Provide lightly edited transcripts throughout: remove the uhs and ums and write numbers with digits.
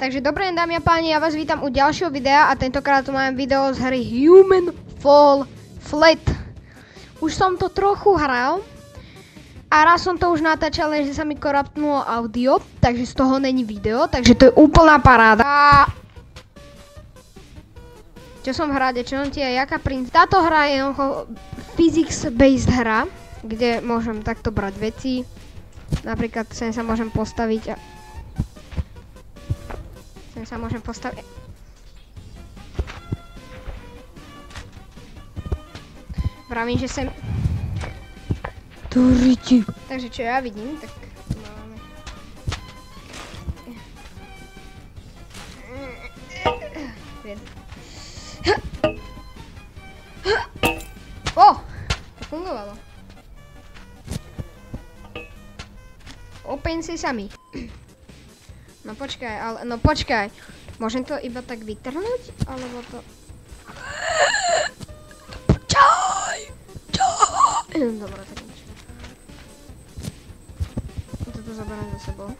Takže dobré dámy a páni, ja vás vítam u ďalšieho videa a tentokrát tu mám video z hry Human Fall Flat. Už som to trochu hral a raz som to už natáčal, že sa mi koraptnulo audio, takže z toho není video, takže to je úplná paráda. Čo som hrať, čo som ti aj jaká princ. Táto hra je physics-based hra, kde môžem takto brať veci. Napríklad sem sa môžem postaviť a Vravím, že sem Turiti. Takže čo ja vidím, tak tu máme to fungovalo. Open sesame. No počkaj, môžem to iba tak vytrhnúť, alebo to... Dobre, tak nič. Toto zoberiem za sebou.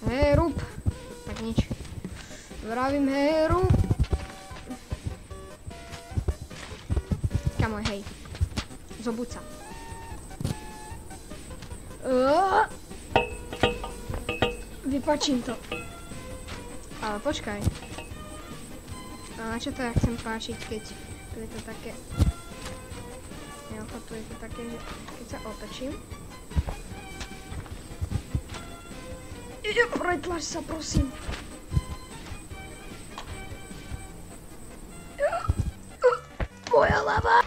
Hej, rúb! Tak nič. Vravím, hej, rúb! Kamoj, hej. Zobuď sa. Vypačím to. Ale počkaj. A na čo to ja chcem páčiť, keď je to také... Tu je to také, že keď sa otočím... Pretlač sa, prosím. Moja hlava!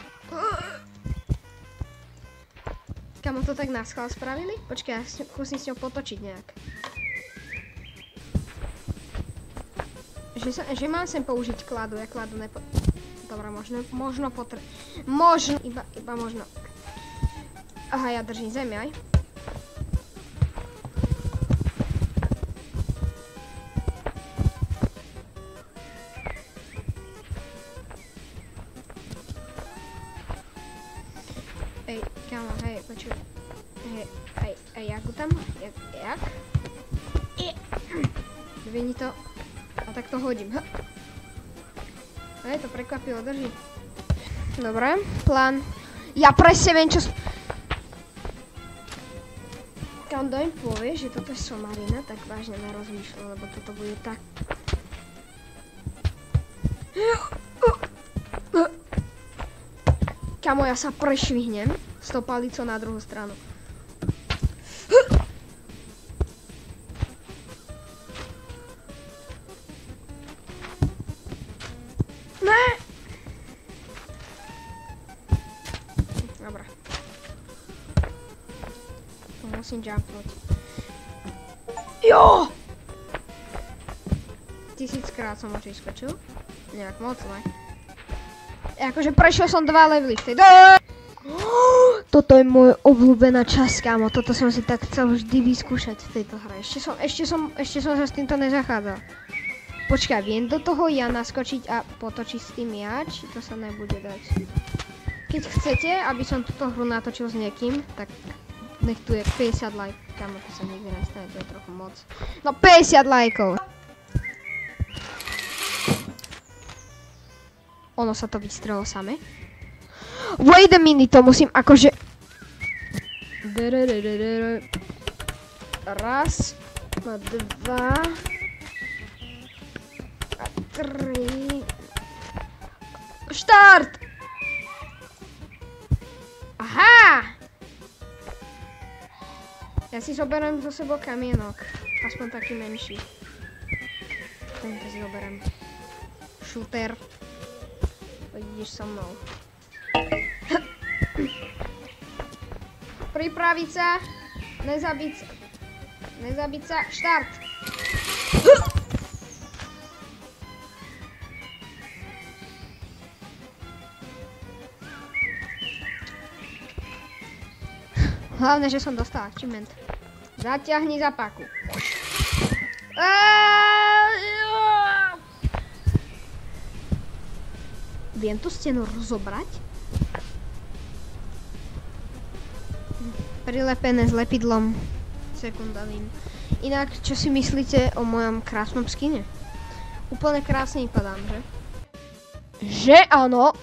Kamo to tak naschvál spravili? Počkaj, ja musím s ňou potočiť nejak. Že mám sem použiť kladu, ja kladu nepo... Dobre, možno iba možno. Aha, ja držím zemi aj. Ej, kámo, hej, počuj. Hej, jak tam? Jak? Dvihni to. A tak to hodím. Hej, to prekvapilo, drží. Dobre, plán. Ja presne viem, čo... Kam doň povie, že toto je somarina, tak vážne nerozmýšľam, lebo toto bude tak... Kamo, ja sa prešvihnem s tou palicou na druhú stranu. Dobre. To musím jumpnúť. Jo! 1000-krát som už vyskočil. Nejak moc, ne? Akože prešiel som 2 levely v tej Toto je moja obľúbená časť, kámo. Toto som si tak chcel vždy vyskúšať v tejto hre. Ešte som sa s týmto nezachádzal. Počkaj, viem do toho ja naskočiť a potočiť s tým ja, či to sa nebude dať. Keď chcete, aby som túto hru natočil s niekým, tak nech tu je 50 lajkov. Kámo, to sa nikdy nestane, to je trochu moc. No 50 lajkov! Ono sa to vystrelo same. Wait a minute, to musím akože... Raz, dva... 3... Štart! Aha! Ja si zoberiem zo sebou kamienok. Aspoň taký menší. Tento si zoberiem. Shooter. Ideš so mnou. Pripraviť sa. Nezabiť sa. Štart! Hlavne, že som dostal achievement. Zaťahni za paku. Viem tú stenu rozobrať? Prilepené s lepidlom sekundovým. Inak, čo si myslíte o mojom krásnom skine? Úplne krásne vypadám, že? Že áno?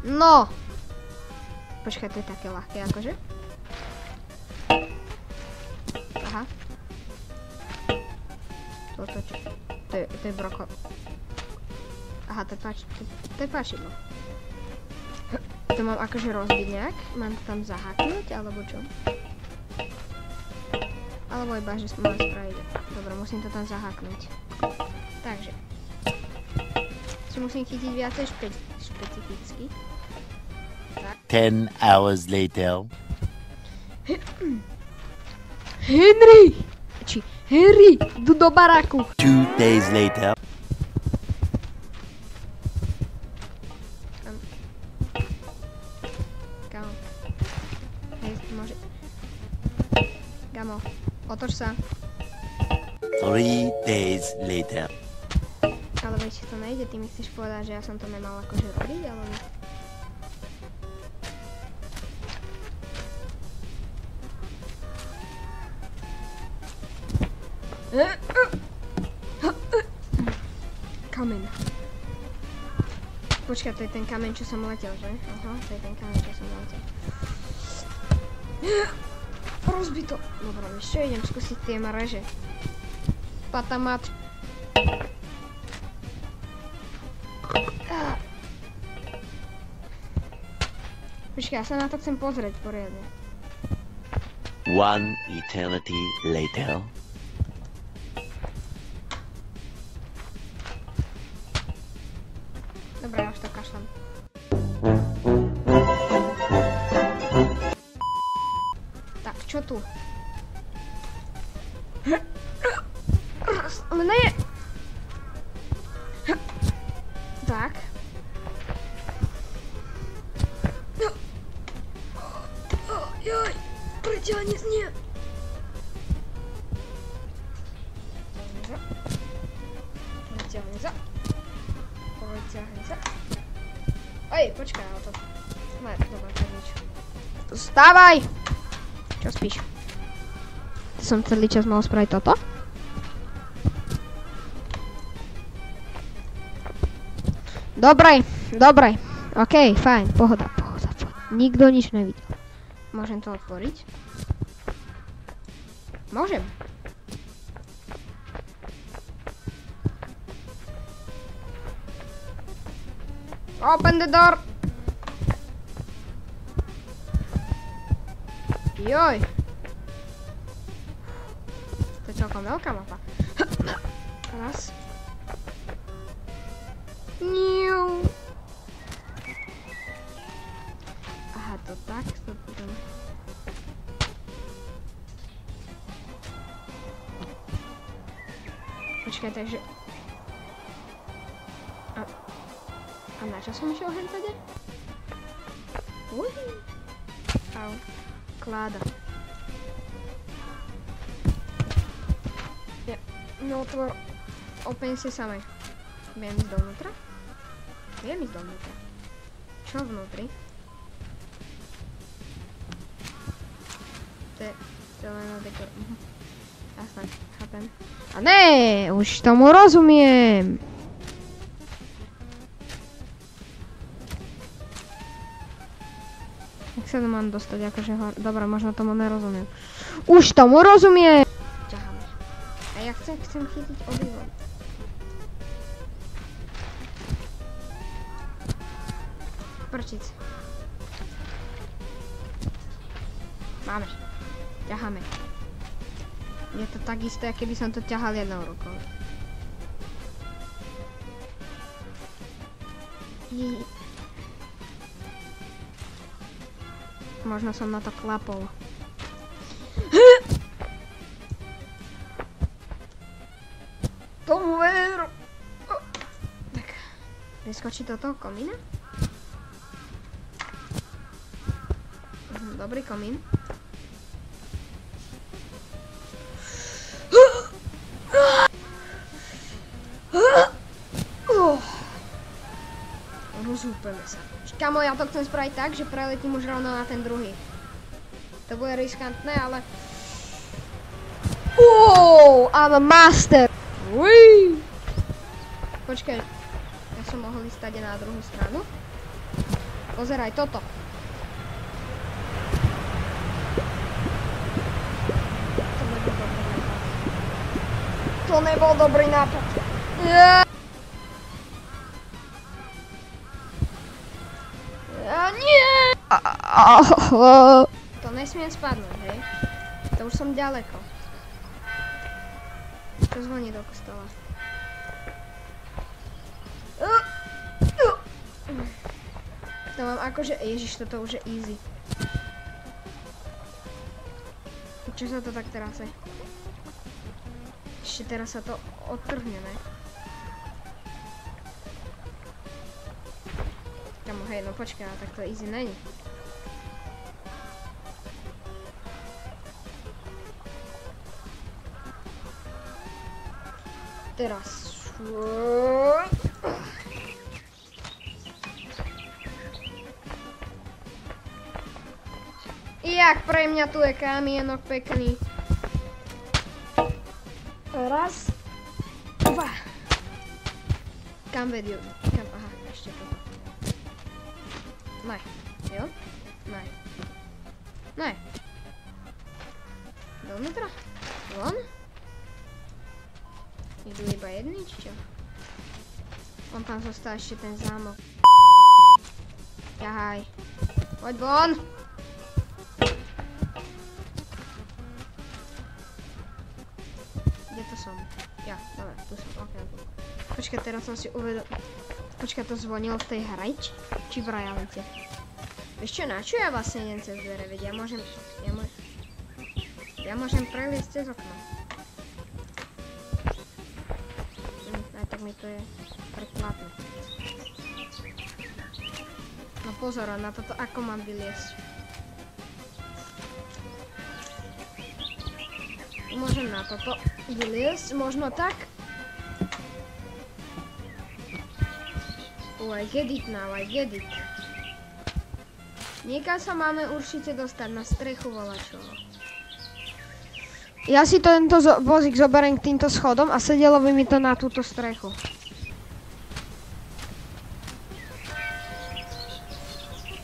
No. Počkaj, to je také ľahké, akože. Aha. Toto čo? To je broko. Aha, to je páčidlo. To mám akože rozbiť nejak? Mám to tam zaháknuť, alebo čo? Alebo iba, že mám spraviť. Dobre, musím to tam zaháknuť. Takže. Si musím chytiť viacej špecificky. Tak. 10 hours later. Henry! Henry, jdu do baráku. 2 days later. Kámo. Hej, môže. Kámo, otoč sa. 3 days later. Ale veď to nejde, ty mi chceš povedať, že ja som to nemal akože robiť, ale... Kameň. Počkaj, to je ten kameň, čo som letel, že? Aha, to je ten kameň, čo som letel. Rozbito. Dobre, ešte idem skúsiť tie mreže. Patamat. Počkaj, ja sa na to chcem pozrieť poriadne. 1 eternity later. Dobre, ja už to kašlem. Tak, čo tu? Ale nie! Tak. Joj, preťahni z nie. Preťahni za. Preťahni za. Oj, počkaj, ale to... Ne, dobre, to nič. Vstávaj! Čo spíš? Ty som celý čas mal spraviť toto? Dobre, dobre. Okej, fajn, pohoda. Nikto nič nevidel. Môžem to otvoriť? Môžem. Open the door. Joj. To je celkom veľká mapa. Raz. Niu. Aha, to tak, to potom... Počkaj, takže... A na čo som išiel hentade? Uhi. Au. Kláda. Ja, no otvor... Open si samej. Viem ísť dovnútra? Viem ísť dovnútra. Čo vnútri? To je len na dekor. Jasné, chápem. A ne, už tomu rozumiem. Jak sa to mám dostať, akože dobre, možno tomu nerozumiem. Už tomu rozumiem! Ťaháme. A ja chcem chytiť obidva. Prčic. Máme. Ťaháme. Je to tak isté, keby som to ťahal jednou rukou. Možno som na to klapol. Tomu veru. Tak. Vyskočí do toho komína? Dobrý komín. Rozúpeme sa. Kamo, ja to chcem spraviť tak, že preletím už rovno na ten druhý. To bude riskantné, ale... Oh, I'm a master. Uí. Počkaj. Ja som mohol ísť tady na druhú stranu. Pozeraj toto. To nebol dobrý nápad. Nie! To nesmiem spadnúť, hej? To už som ďaleko. To zvoní do kostola. To mám akože... Ježiš, toto už je easy. Čo sa to tak teraz je? Ešte teraz sa to odtrhne, ne? Kamo, hej, no počkaj, tak to easy není. Teraz. Jak pre mňa tu je kamienok pekný. Raz. Dva. Kam vedú? Kam? Aha, ešte toto. Ne. Jo? Ne. Ne. Dovnútra? Von? Idú iba jedný, či čo? On tam zostal ešte ten zámok. Jahaj. Poď von! Kde to som? Ja, dobre, tu som, ok. Počkaj, teraz som si uvedol... Počkaj, to zvonilo v tej hre, či v realite? Vieš čo, na čo ja vlastne idem cez dvere, veď ja môžem preliesť cez okno. Aj tak mi to je predplatné. No pozor na toto, ako mám vyliesť. Môžem na toto vyliesť, možno tak. Oh, I get it now, I get it. Niekam sa máme určite dostať, na strechu volačovo. Ja si tento vozík zoberiem k týmto schodom a sedelo by mi to na túto strechu.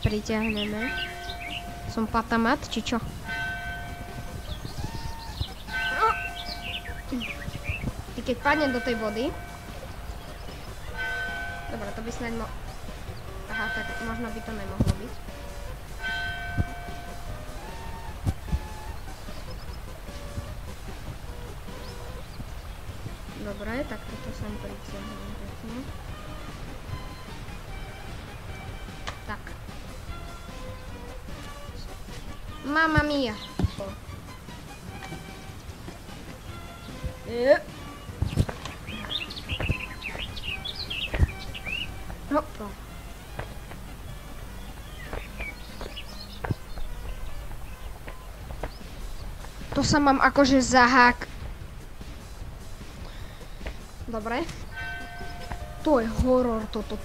Pritiahneme. Som patamat, či čo? Ty keď padnem do tej vody... Dobre, to by snáď Aha, tak možno by to nemohlo byť. Dobre, tak toto sem pritiahnem pekne. Tak. Mamma mia. Hopa. To sa mám akože zahák. Dobre. To je horor, toto.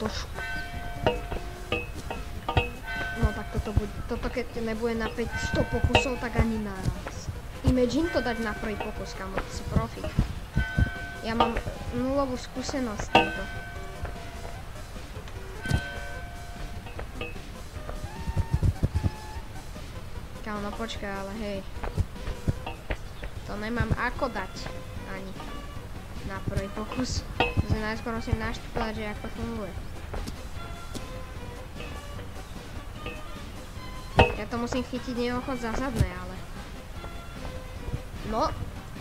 No tak toto keď nebude na 100 pokusov, tak ani naraz. Imagine to dať na prvý pokus, kamo, si profik. Ja mám nulovú skúsenosť s týmto. Kamo, no počkaj, ale hej. To nemám ako dať ani na prvý pokus. Takže najskôr musím naštipľať, že ako funguje. Ja to musím chytiť neochod za zadné, ale... No,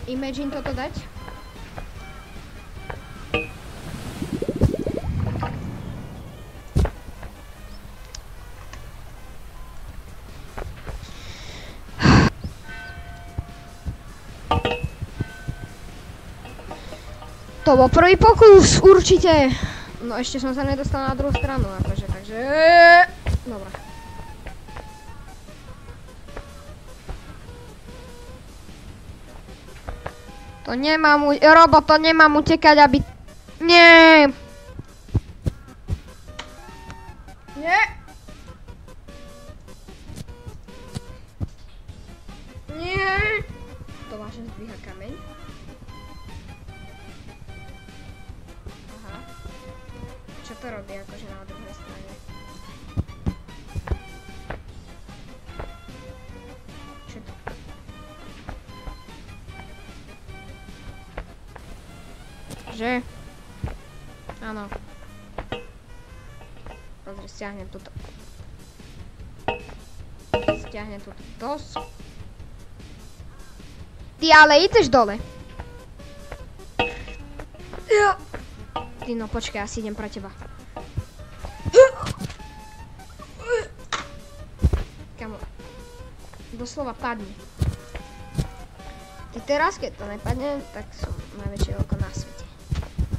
imagine toto dať. To bol prvý pokus, určite. No ešte som sa nedostal na druhú stranu, akože, takže... Dobre. To nemám, robot, to nemám utekať, aby... Nie! Nie! Nie! To vážne zdvíha kameň. to robí akože na druhej strane? Čo to? Že? Áno. Pozri, stiahnem túto. Stiahnem túto dosku. Ty ale ideš dole. Ty no počkaj, ja si idem pre teba. Kamo. Doslova padni. Ty teraz, keď to nepadne, tak som najväčšie oko na svete.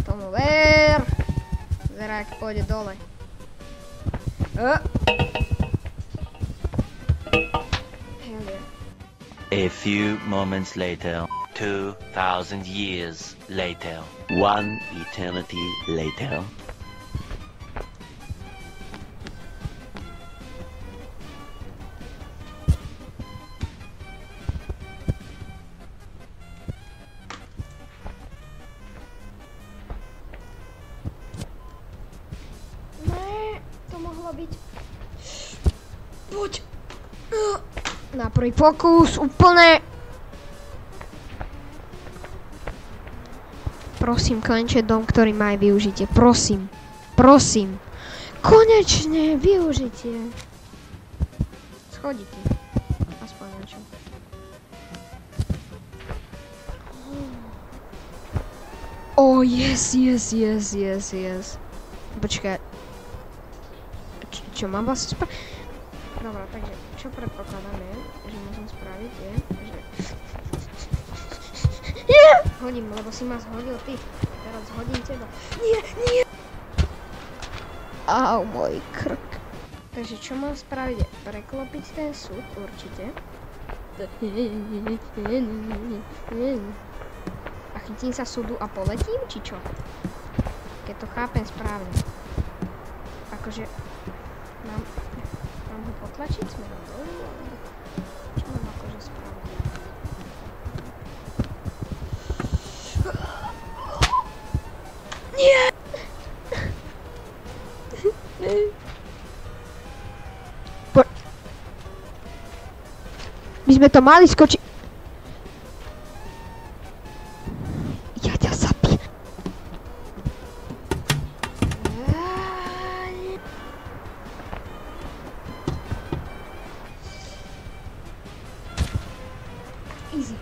Tomu ver. Zerá, jak pôjde dole. Hell yeah. A few moments later, 2,000 years later, 1 eternity later. Ne, to mohlo byť. Poď. Na prvý pokus, úplne. Prosím, konečne dom, ktorý má aj využitie. Prosím. Prosím. Konečne využitie. Schodíky. Aspoň niečo. Oh, yes. Počkaj. Čo mám vlastne spraviť? Dobre, takže čo predpokladám je, že musím spraviť je, že... Nie! Hodím, lebo si ma zhodil ty. Teraz hodím teba. Nie! Au, môj krk. Takže čo mám spraviť je preklopiť ten súd, určite. A chytím sa súdu a poletím, či čo? Keď to chápem správne. Akože... Mám ho potlačiť smerom dolu? Čo mám akože spraviť? Nie! My sme to mali skočiť. Ja ťa zabijem. Easy.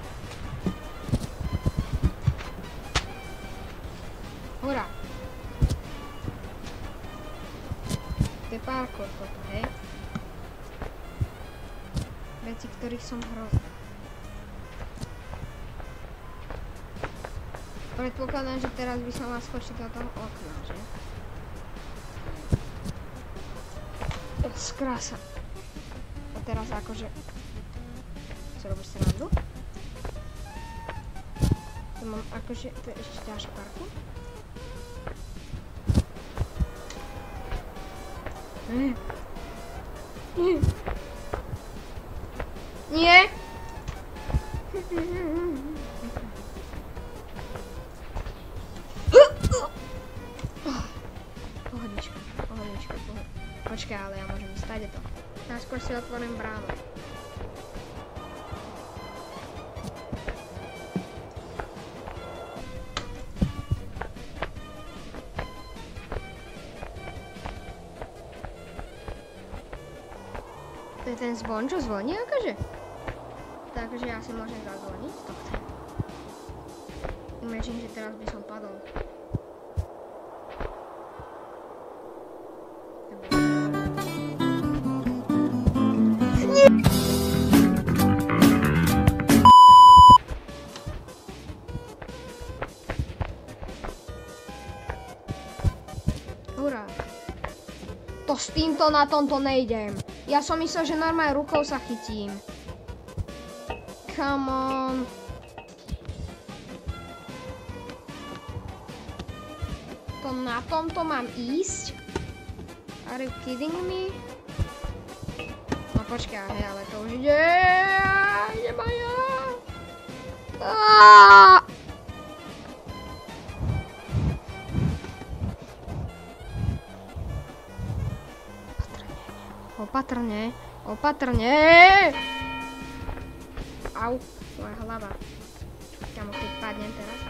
Hurá. To je parkour toto, hej? Veci, ktorých som hrozný. Predpokladám, že teraz by som mal skočiť do toho okna, že? Skrása. A teraz akože... Co robíš srandu? To mám akože... To je ešte ďalší parkour. Nie! Pohodička. Počkaj, ale ja môžem ísť tady to. Najskôr si otvorím bránu. To je ten zvon, čo zvoní akože? Takže ja si môžem zazvoniť, to chcem. Imagine, že teraz by som padol. Nie! Hurá. To s týmto na tomto nejdem. Ja som myslel, že normálne rukou sa chytím. Come on. To na tomto mám ísť? Are you kidding me? No počkaj, hej, ale to už ide. Idem aj ja. Opatrne, opatrne! Au, moja hlava. Kamo, keď padnem teraz.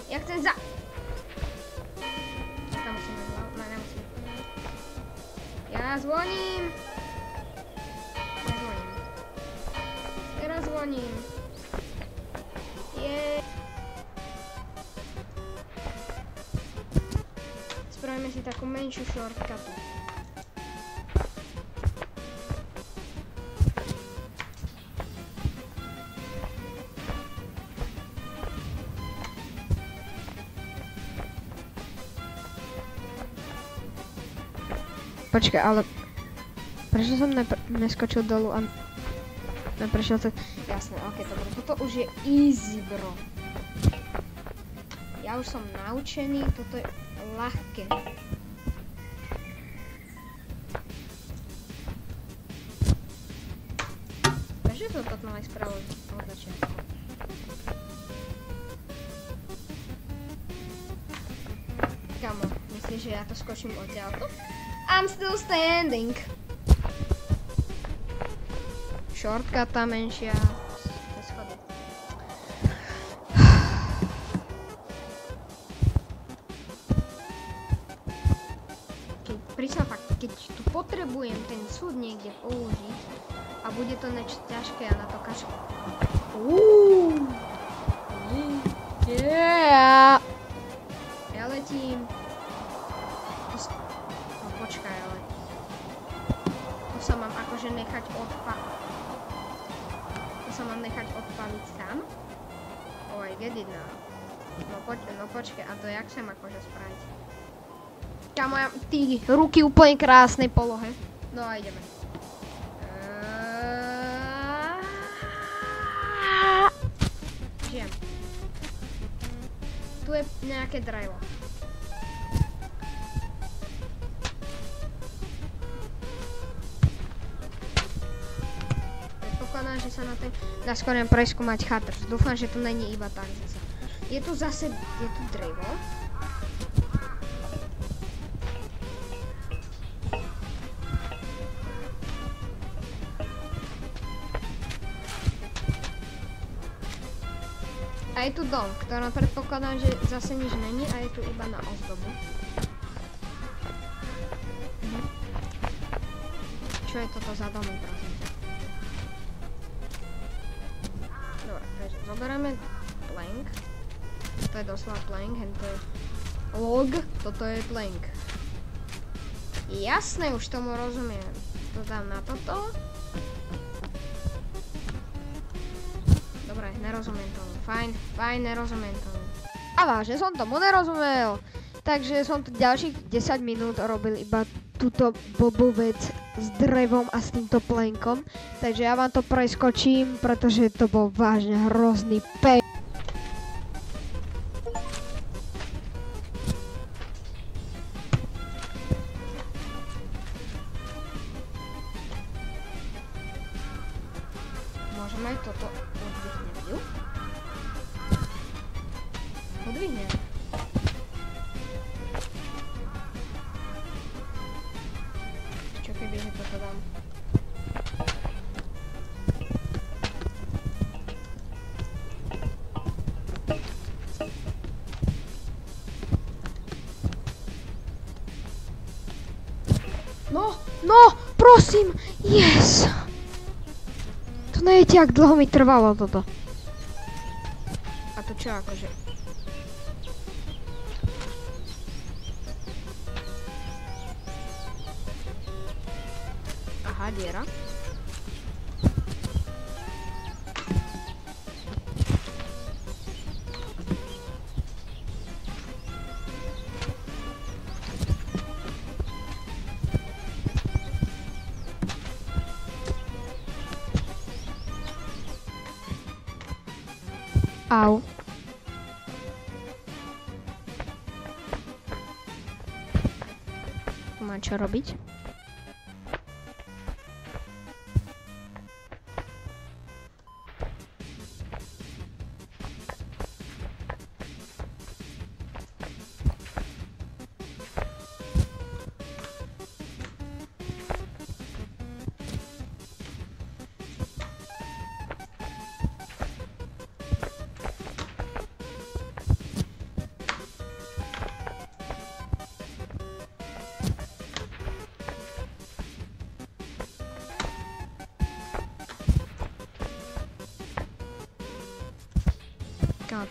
Ja chcem za... Tam musím na hlavu, no nemusím. Ja zvoním! Teraz zvoním. Spravíme si takú menšiu shortcutu. Počkaj, ale prečo som neskočil dolu a neprešiel cez... Jasné, ok, dobro, toto už je easy, bro. Ja už som naučený, toto je ľahké. Prečo som toto aj spravil od začiatku? Kamo, myslíš, že ja to skočím odtiaľto? I'm still standing. Shortcuta menšia. Cez schody. Prísam fakt, keď tu potrebujem ten súd niekde použiť a bude to niečo ťažké a na to kašľam. Yeah. Ja letím. No počkaj, ale to sa mám akože nechať odpaliť sám. Oh, I get it now. No počkaj, a to jak sem akože spraviť? Kámo, ja ty ruky úplne krásnej polohe. No a ideme. Žijem. Tu je nejaké drevo. Predpokladám, že sa na ten dá skôr preskúmať chatrč. Dúfam, že to není iba tak zase. Je tu drevo. A je tu dom, v ktorom predpokladám, že zase nič není a je tu iba na ozdobu. Čo je toto za domy, prosím? Dobre, takže zoberieme plank. To je doslova plank, hen to je log, toto je plank. Jasné, už tomu rozumiem. To dám na toto. Dobre, nerozumiem tomu. Fajn, nerozumiem tomu. A vážne som tomu nerozumel. Takže som tu ďalších 10 minút robil iba túto blbú vec s drevom a s týmto plankom. Takže ja vám to preskočím, pretože to bol vážne hrozný pe... Môžeme toto oddychnúť. Podvihnem. Čo keby, že toto dám? No, prosím, yes! To neviete, jak dlho mi trvalo toto. A to čo akože? Aha, diera. Au. Tu mám čo robiť?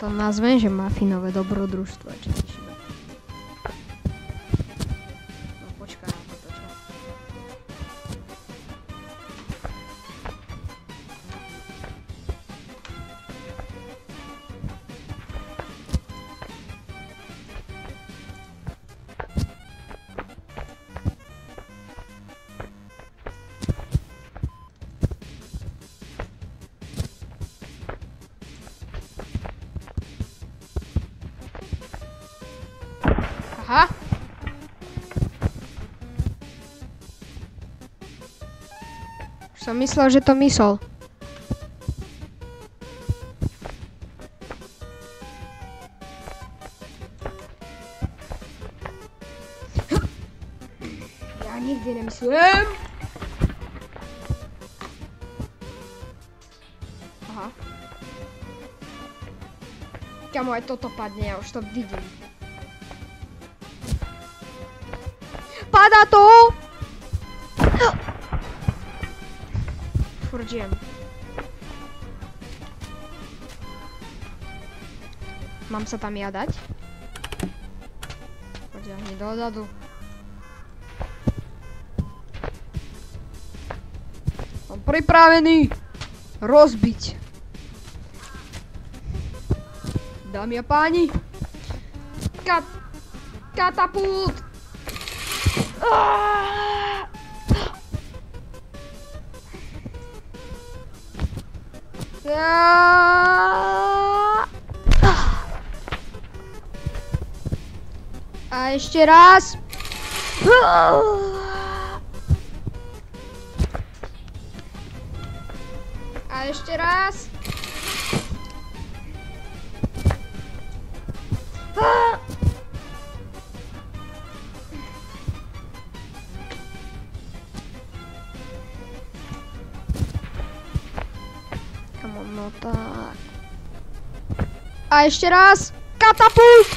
to nazvem, že mafinové dobrodružstvo. Čo si šiba. No počkaj na toto, čo? Aha. Už som myslel, že to mysol. Ja nikdy nemyslím. Aha. Kamo, aj toto padne, ja už to vidím. Pada to! Furt žijem. Mám sa tam ja dať? Poďme hneď dozadu. Som pripravený rozbiť. Dámy a páni. Katapult! A ešte raz. A ešte raz. No tak. A ešte raz. Katapult!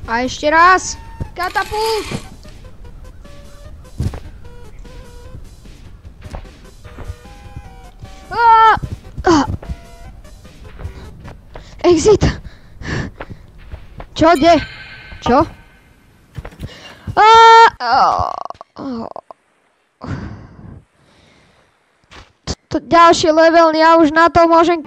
A ešte raz. Katapult! Exit! Čo, kde? Čo? Ďalší level, ja už na to môžem